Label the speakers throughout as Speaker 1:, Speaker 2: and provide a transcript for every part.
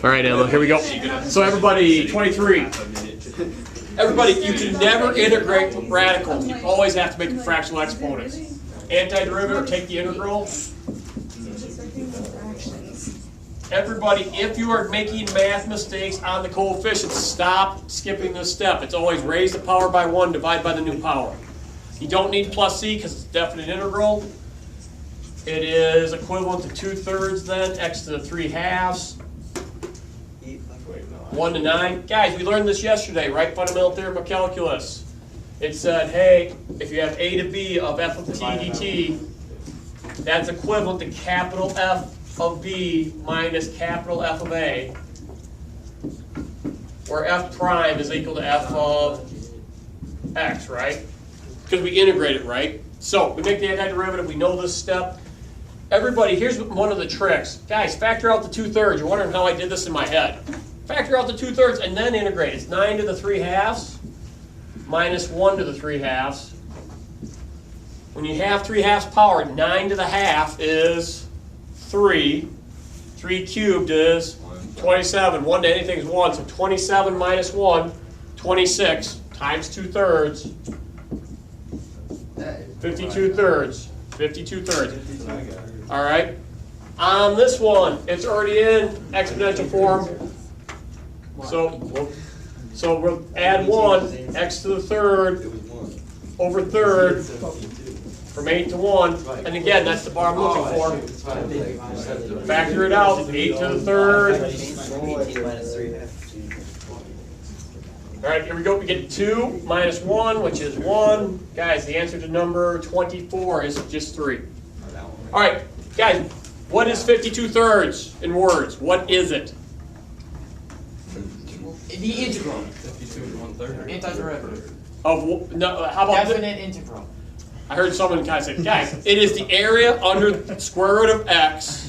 Speaker 1: All right, Emma, here we go. So everybody, 23. Everybody, you can never integrate with radicals. You always have to make them fractional exponents. Antiderivative, take the integral. Everybody, if you are making math mistakes on the coefficients, stop skipping this step. It's always raise the power by 1, divide by the new power. You don't need plus c because it's a definite integral. It is equivalent to 2/3 then, x to the 3/2. 1 to 9. Guys, we learned this yesterday, right? Fundamental theorem of calculus. It said, hey, if you have a to b of f of t dt, that's equivalent to capital F of b minus capital F of a, where f prime is equal to f of x, right? Because we integrate it, right? So we make the antiderivative, we know this step. Everybody, here's one of the tricks. Guys, factor out the 2/3. You're wondering how I did this in my head. Factor out the 2/3 and then integrate. It's 9 to the 3/2 minus 1 to the 3/2. When you have 3/2 power, 9 to the half is 3. 3 cubed is 27. 1 to anything is 1. So 27 minus 1, 26 times 2/3. 52/3. 52/3. All right. On this one, it's already in exponential form. So we'll add 1, x to the 3rd over 3rd from 8 to 1. And again, that's the bar I'm looking for. Factor it out, 8 to the 3rd. All right, here we go. We get 2 minus 1, which is 1. Guys, the answer to number 24 is just 3. All right, guys, what is 52/3 in words? What is it?
Speaker 2: The integral. 52 1/3. Antiderivative.
Speaker 1: Of no, how about
Speaker 2: definite integral?
Speaker 1: I heard someone kind of say, guys, it is the area under the square root of x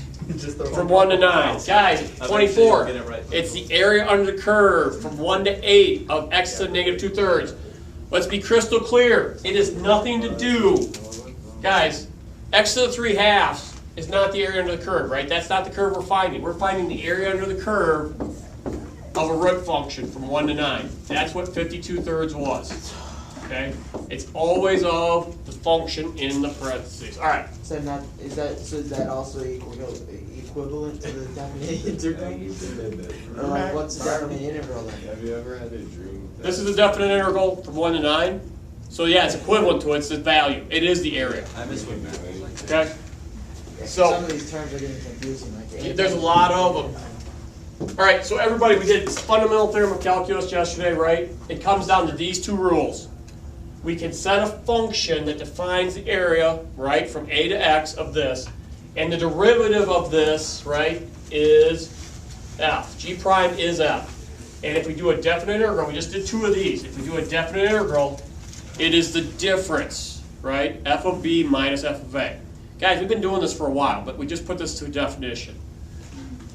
Speaker 1: from 1 to 9. Guys, 24. It's the area under the curve from 1 to 8 of x to the negative 2/3. Let's be crystal clear. It has nothing to do, guys, x to the 3/2 is not the area under the curve, right? That's not the curve we're finding. We're finding the area under the curve of a root function from 1 to 9. That's what 52/3 was. Okay? It's always of the function in the parentheses. All right.
Speaker 3: So is that also equivalent to the definite integral? Or like what's the definite integral then?
Speaker 4: Have you ever had a dream?
Speaker 1: This is a definite integral from 1 to 9. So yeah, it's equivalent to it. It's the value. It is the area.
Speaker 4: I miss what math.
Speaker 1: Okay?
Speaker 3: Yeah,
Speaker 1: So
Speaker 3: some of these terms are getting confusing. Like
Speaker 1: there's a lot of them. All right, so everybody, we did fundamental theorem of calculus yesterday, right? It comes down to these two rules. We can set a function that defines the area, right, from a to x of this, and the derivative of this, right, is f. G prime is f. And if we do a definite integral, we just did 2 of these. If we do a definite integral, it is the difference, right, f of b minus f of a. Guys, we've been doing this for a while, but we just put this to a definition.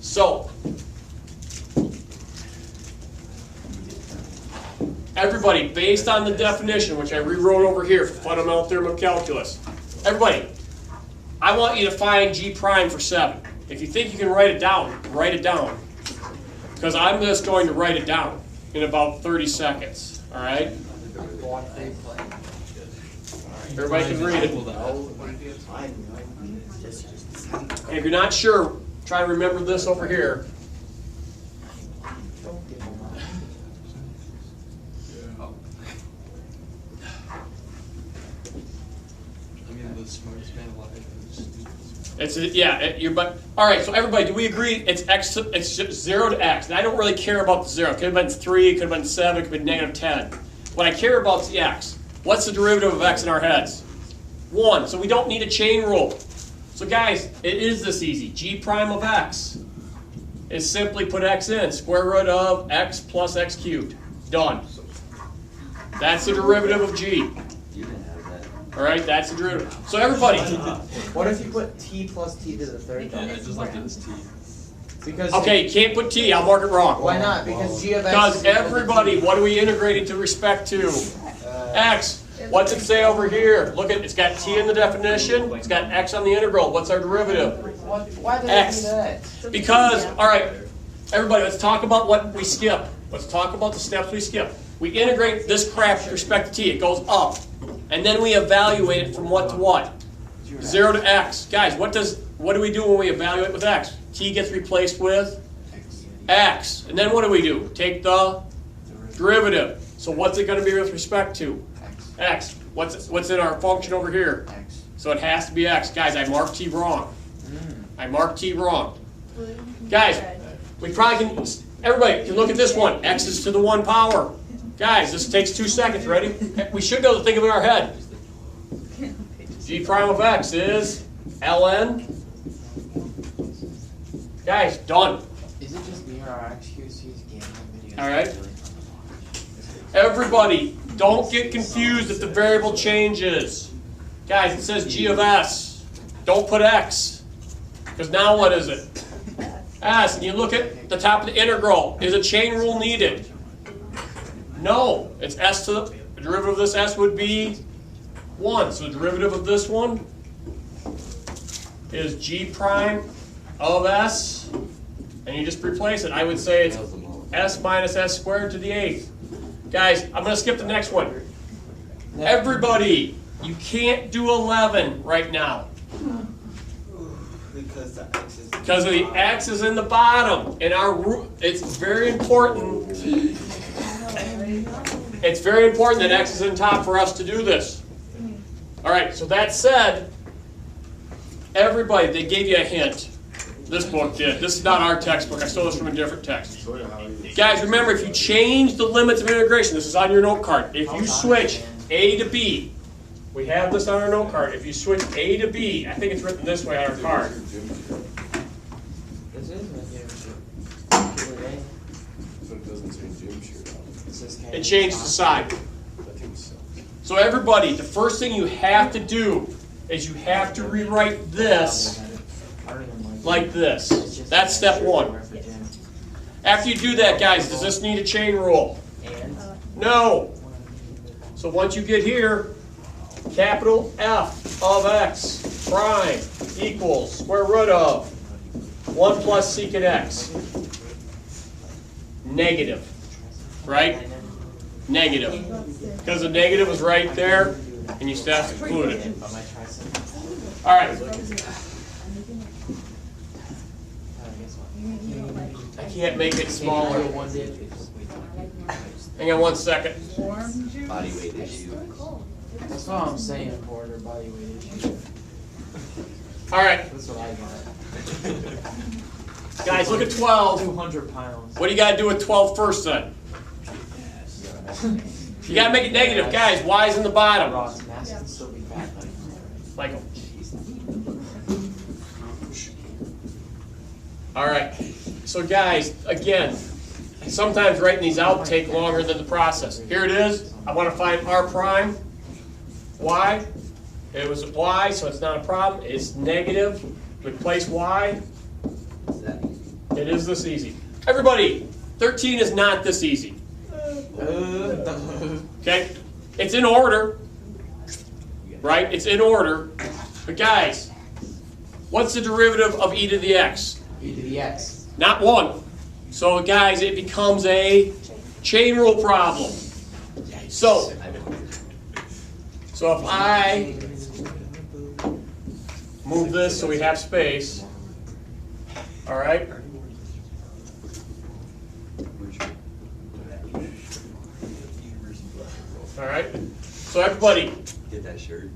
Speaker 1: So, everybody, based on the definition, which I rewrote over here for fundamental theorem of calculus, everybody, I want you to find g prime for 7. If you think you can write it down, write it down. Because I'm just going to write it down in about 30 seconds. All right? Everybody can read it. And if you're not sure, try to remember this over here. All right. So everybody, do we agree? It's x. It's 0 to x. And I don't really care about the 0. It could have been 3. It could have been 7. It could have been negative 10. What I care about is the x. What's the derivative of x in our heads? 1. So we don't need a chain rule. So guys, it is this easy. G prime of x is simply put x in. Square root of x plus x cubed. Done. That's the derivative of g. All right, that's the derivative. So everybody.
Speaker 3: What if you put t plus t to the 3rd?
Speaker 4: I just like this t.
Speaker 3: Because
Speaker 1: okay, you can't put t. I'll mark it wrong.
Speaker 3: Why not? Because g of x.
Speaker 1: Because everybody, what are we integrating to respect to? X. What's it say over here? Look at it's got t in the definition. It's got x on the integral. What's our derivative?
Speaker 3: Why did
Speaker 1: X.
Speaker 3: I do that?
Speaker 1: Because all right. Everybody, let's talk about what we skip. Let's talk about the steps we skip. We integrate this crap with respect to t. It goes up. And then we evaluate it from what to what? 0 to x. Guys, what do we do when we evaluate with x? T gets replaced with x. And then what do? Take the derivative. So what's it going to be with respect to? X. What's in our function over here?
Speaker 3: X.
Speaker 1: So it has to be x. Guys, I marked t wrong. I marked t wrong. Guys, we probably can, everybody can look at this one. X is to the 1 power. Guys, this takes 2 seconds. Ready? We should be able to think of it in our head. G prime of x is ln. Guys, done.
Speaker 3: Is it just me or our XQC's gaming videos?
Speaker 1: All right. Everybody, don't get confused if the variable changes. Guys, it says g of s. Don't put x. Because now what is it? S. And you look at the top of the integral. Is a chain rule needed? No. It's s to the derivative of this s would be 1. So the derivative of this one is g prime of s. And you just replace it. I would say it's s minus s squared to the 8th. Guys, I'm going to skip the next one. Everybody, you can't do 11 right now.
Speaker 3: Because the X is
Speaker 1: Because of the x is in the bottom. And it's very important. It's very important that x is in top for us to do this. All right, so that said, everybody, they gave you a hint. This book did. This is not our textbook. I stole this from a different text. Guys, remember, if you change the limits of integration, this is on your note card. If you switch a to b, we have this on our note card. If you switch a to b, I think it's written this way on our card.
Speaker 3: This is my favorite.
Speaker 4: But it doesn't say gym shirt.
Speaker 1: It changed the sign.
Speaker 4: I think so.
Speaker 1: So everybody, the first thing you have to do is you have to rewrite this like this. That's step 1. After you do that, guys, does this need a chain rule? No. So once you get here, capital F of x prime equals square root of 1 plus secant x. Negative. Right? Negative. Because the negative is right there, and you still have to include it. All right. I can't make it smaller. Hang on 1 second.
Speaker 2: Body weight issue.
Speaker 3: That's what I'm saying, Porter, body weight issue.
Speaker 1: All right.
Speaker 3: That's what I got.
Speaker 1: Guys, look at 12.
Speaker 3: 200 pounds.
Speaker 1: What do you got to do with 12 first then? You got to make it negative. Guys, y is in the bottom.
Speaker 3: Ross, mass can still be fat.
Speaker 1: Like, all right. So guys, again, sometimes writing these out take longer than the process. Here it is. I want to find r prime. Y. It was y, so it's not a problem. It's negative. Replace y. It is this easy. Everybody, 13 is not this easy. Okay? It's in order. Right? It's in order. But guys, what's the derivative of e to the x?
Speaker 3: E to the x.
Speaker 1: Not 1. So guys, it becomes a chain rule problem. So if I move this so we have space, all right? All right? So everybody,
Speaker 2: Get that shirt.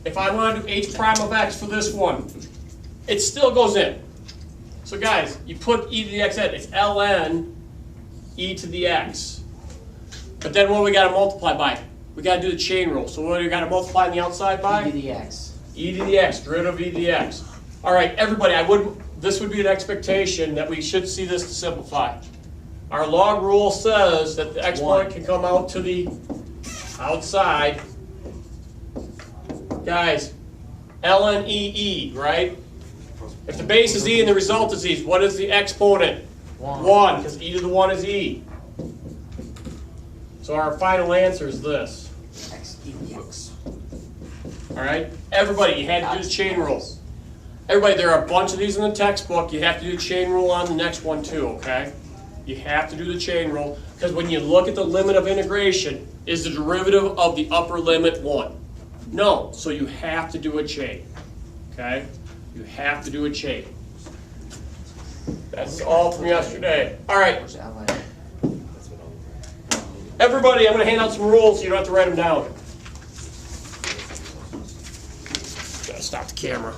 Speaker 1: if I want to do h prime of x for this one, it still goes in. So guys, you put e to the x in, it's ln e to the x. But then what do we got to multiply by? We got to do the chain rule. So what do we got to multiply on the outside by?
Speaker 3: E to the x.
Speaker 1: E to the x, derivative of e to the x. All right, everybody, this would be an expectation that we should see this to simplify. Our log rule says that the exponent can come out to the outside. Guys, ln e, right? If the base is e and the result is e, what is the exponent? 1, because e to the 1 is e. So our final answer is this.
Speaker 3: X e to the x.
Speaker 1: All right? Everybody, you had to do the chain rule. Everybody, there are a bunch of these in the textbook. You have to do the chain rule on the next one too, okay? You have to do the chain rule, because when you look at the limit of integration, is the derivative of the upper limit 1? No, so you have to do a chain, okay? You have to do a chain. That's all from yesterday. All right, everybody, I'm going to hand out some rules so you don't have to write them down. Gotta stop the camera.